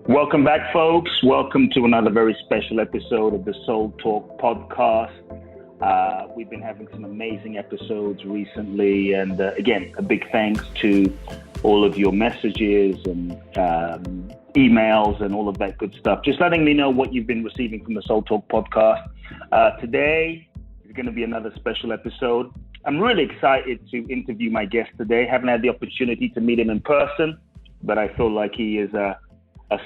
Welcome back, folks. Welcome to another very special episode of the SoulTalk podcast. We've been having some amazing episodes recently, and again, a big thanks to all of your messages and emails and all of that good stuff. Just letting me know what you've been receiving from the SoulTalk podcast. Today is going to be another special episode. I'm really excited to interview my guest today. Haven't had the opportunity to meet him in person, but I feel like he is a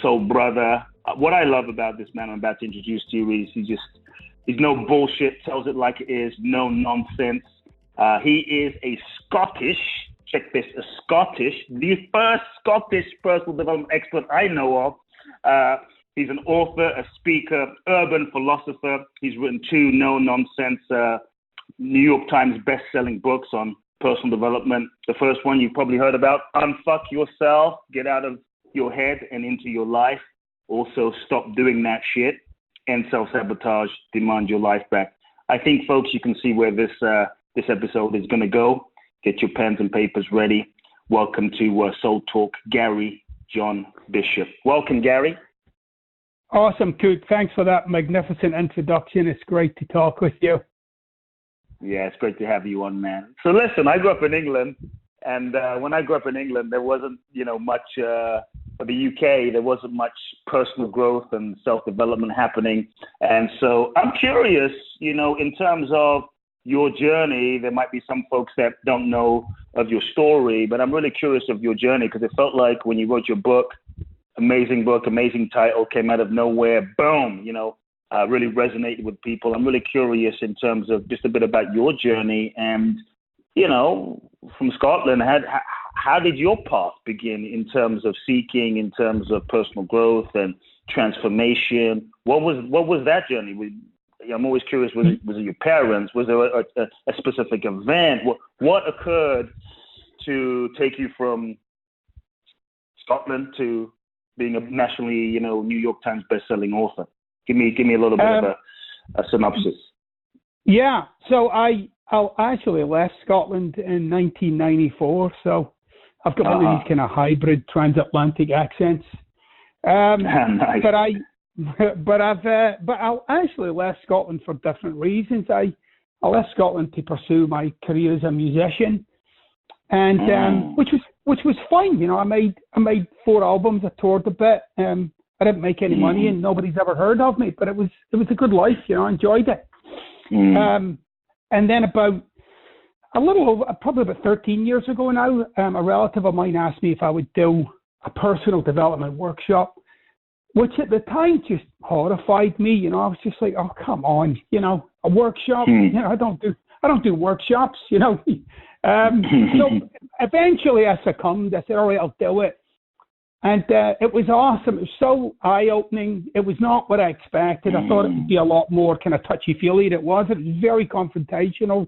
soul brother. What I love about this man I'm about to introduce to you is he's no bullshit, tells it like it is, no nonsense. He is a Scottish, the first Scottish personal development expert I know of. He's an author, a speaker, urban philosopher. He's written 2 no-nonsense New York Times best-selling books on personal development. The first one you've probably heard about, Unfuck Yourself, Get Out of Your Head and Into Your Life. Also, Stop Doing That Shit, and Self-Sabotage, Demand Your Life Back. I think, folks, you can see where this episode is going to go. Get your pens and papers ready. Welcome to Soul Talk, Gary John Bishop. Welcome, Gary. Awesome, Kute. Thanks for that magnificent introduction. It's great to talk with you. Yeah, it's great to have you on, man. So listen, I grew up in England, and when I grew up in England, there wasn't, much, for the UK, there wasn't much personal growth and self-development happening. And so I'm curious, in terms of your journey, there might be some folks that don't know of your story, but I'm really curious of your journey because it felt like when you wrote your book, amazing title, came out of nowhere, boom, really resonated with people. I'm really curious in terms of just a bit about your journey and, from Scotland, how did your path begin in terms of seeking, in terms of personal growth and transformation? What was that journey? I'm always curious, was it your parents? Was there a specific event? What occurred to take you from Scotland to being a nationally, New York Times best-selling author? Give me a little bit of a synopsis. Yeah, so I actually left Scotland in 1994, so I've got one of these kind of hybrid transatlantic accents. Nice. But I actually left Scotland for different reasons. I left Scotland to pursue my career as a musician, and which was fine. I made 4 albums. I toured a bit. I didn't make any money, and nobody's ever heard of me. But it was a good life. I enjoyed it. And then probably about 13 years ago now, a relative of mine asked me if I would do a personal development workshop, which at the time just horrified me. I was just like, oh, come on, a workshop. I don't do workshops. So eventually I succumbed. I said, all right, I'll do it. And it was awesome. It was so eye-opening. It was not what I expected. I thought it would be a lot more kind of touchy-feely than it was. It was very confrontational.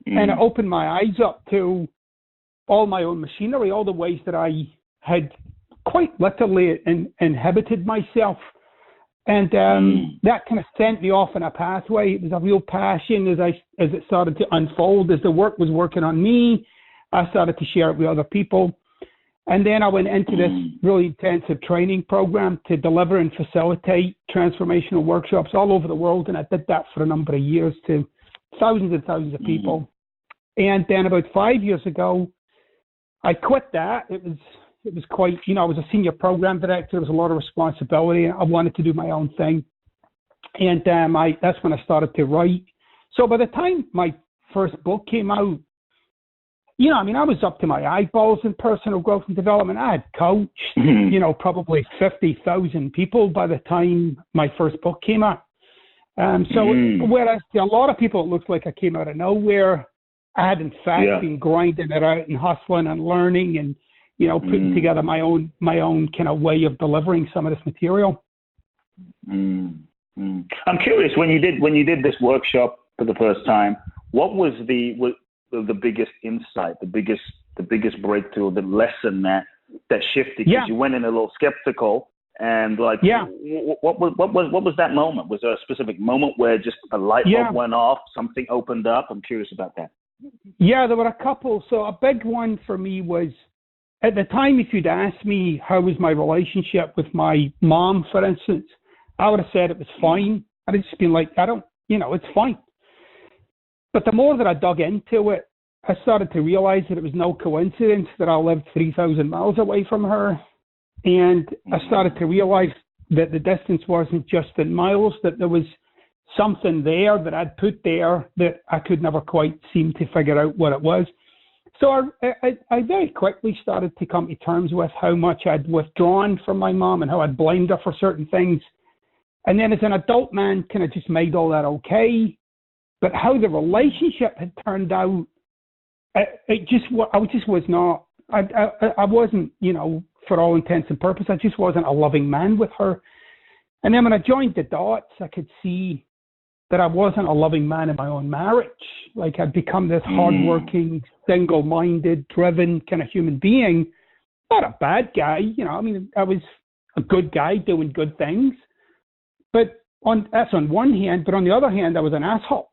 And it opened my eyes up to all my own machinery, all the ways that I had quite literally inhibited myself. And that kind of sent me off in a pathway. It was a real passion as it started to unfold. As the work was working on me, I started to share it with other people. And then I went into this really intensive training program to deliver and facilitate transformational workshops all over the world. And I did that for a number of years to thousands and thousands of people. And then about 5 years ago, I quit that. It was quite, I was a senior program director. There was a lot of responsibility. I wanted to do my own thing. And that's when I started to write. So by the time my first book came out, I was up to my eyeballs in personal growth and development. I had coached, probably 50,000 people by the time my first book came out. Whereas to a lot of people, it looks like I came out of nowhere. I had, in fact, been grinding it out and hustling and learning and, putting together my own kind of way of delivering some of this material. I'm curious, when you did this workshop for the first time, what was the biggest insight, the biggest breakthrough, the lesson that shifted? Because you went in a little skeptical, and what was that moment? Was there a specific moment where just a light bulb went off, something opened up? I'm curious about that. Yeah, there were a couple. So a big one for me was at the time, if you'd asked me how was my relationship with my mom, for instance, I would have said it was fine. I'd have just been like, it's fine. But the more that I dug into it, I started to realize that it was no coincidence that I lived 3,000 miles away from her. And I started to realize that the distance wasn't just in miles, that there was something there that I'd put there that I could never quite seem to figure out what it was. So I very quickly started to come to terms with how much I'd withdrawn from my mom and how I'd blamed her for certain things. And then as an adult man, kind of just made all that okay. But how the relationship had turned out, I wasn't, for all intents and purposes, I just wasn't a loving man with her. And then when I joined the dots, I could see that I wasn't a loving man in my own marriage. Like I'd become this hardworking, single-minded, driven kind of human being. Not a bad guy, I was a good guy doing good things. But that's on one hand, but on the other hand, I was an asshole.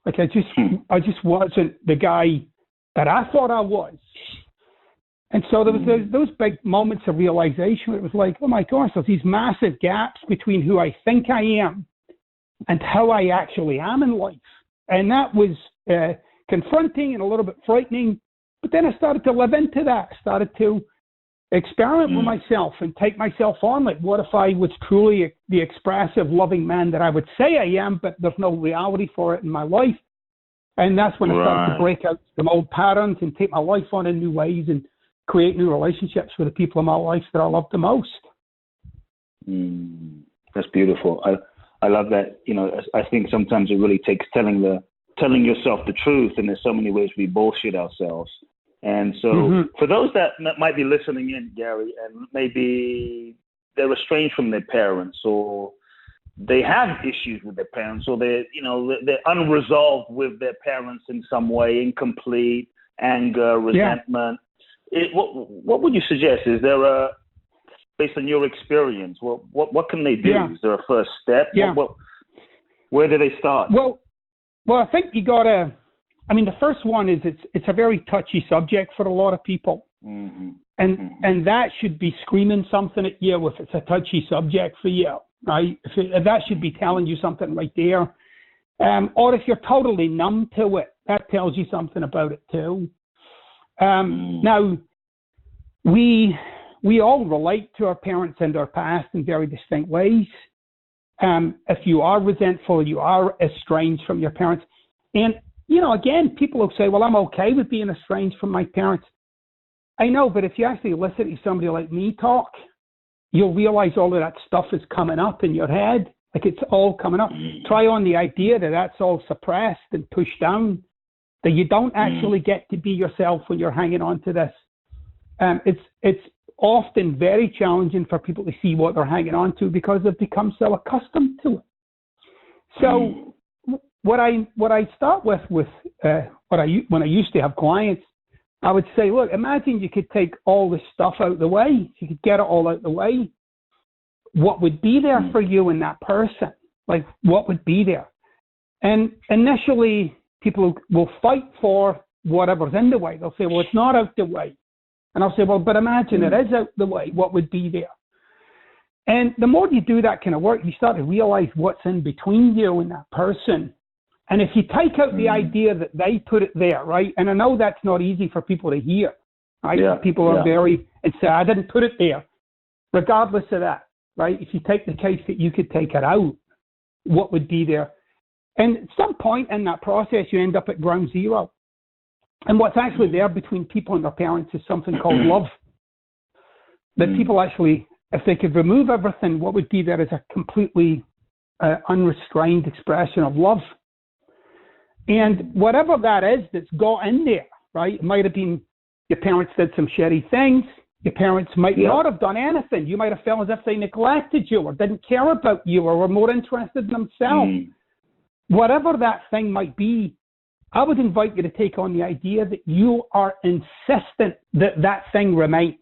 Like I just wasn't the guy that I thought I was. And so there was those big moments of realization where it was like, oh my gosh, there's these massive gaps between who I think I am and how I actually am in life. And that was confronting and a little bit frightening. But then I started to live into that. I started to experiment with myself and take myself on. Like, what if I was truly the expressive, loving man that I would say I am, but there's no reality for it in my life? And that's when I started to break out some old patterns and take my life on in new ways and create new relationships with the people in my life that I love the most. That's beautiful. I love that. I think sometimes it really takes telling yourself the truth, and there's so many ways we bullshit ourselves. And so for those that might be listening in, Gary, and maybe they're estranged from their parents, or they have issues with their parents, or they're unresolved with their parents in some way, incomplete, anger, resentment. What would you suggest? Is there based on your experience, what can they do? Is there a first step? Where do they start? Well, I think you gotta. The first one is it's a very touchy subject for a lot of people, and that should be screaming something at you if it's a touchy subject for you, right? If that should be telling you something right there, or if you're totally numb to it, that tells you something about it too. Now, we all relate to our parents and our past in very distinct ways. If you are resentful, you are estranged from your parents, and again, people will say, well, I'm okay with being estranged from my parents. I know, but if you actually listen to somebody like me talk, you'll realize all of that stuff is coming up in your head. Like it's all coming up. Try on the idea that that's all suppressed and pushed down, that you don't actually get to be yourself when you're hanging on to this. It's often very challenging for people to see what they're hanging on to because they've become so accustomed to it. So what I start with when I used to have clients, I would say, look, imagine you could take all this stuff out of the way. You could get it all out of the way. What would be there for you in that person? Like, what would be there? And initially, people will fight for whatever's in the way. They'll say, well, it's not out the way. And I'll say, well, but imagine it is out the way. What would be there? And the more you do that kind of work, you start to realize what's in between you and that person. And if you take out the idea that they put it there, right? And I know that's not easy for people to hear, right? People are and say, I didn't put it there. Regardless of that, right? If you take the case that you could take it out, what would be there? And at some point in that process, you end up at ground zero. And what's actually there between people and their parents is something called love. That people actually, if they could remove everything, what would be there is a completely unrestrained expression of love. And whatever that is that's got in there, right? It might have been your parents did some shitty things. Your parents might not have done anything. You might have felt as if they neglected you or didn't care about you or were more interested in themselves. Whatever that thing might be, I would invite you to take on the idea that you are insistent that that thing remains.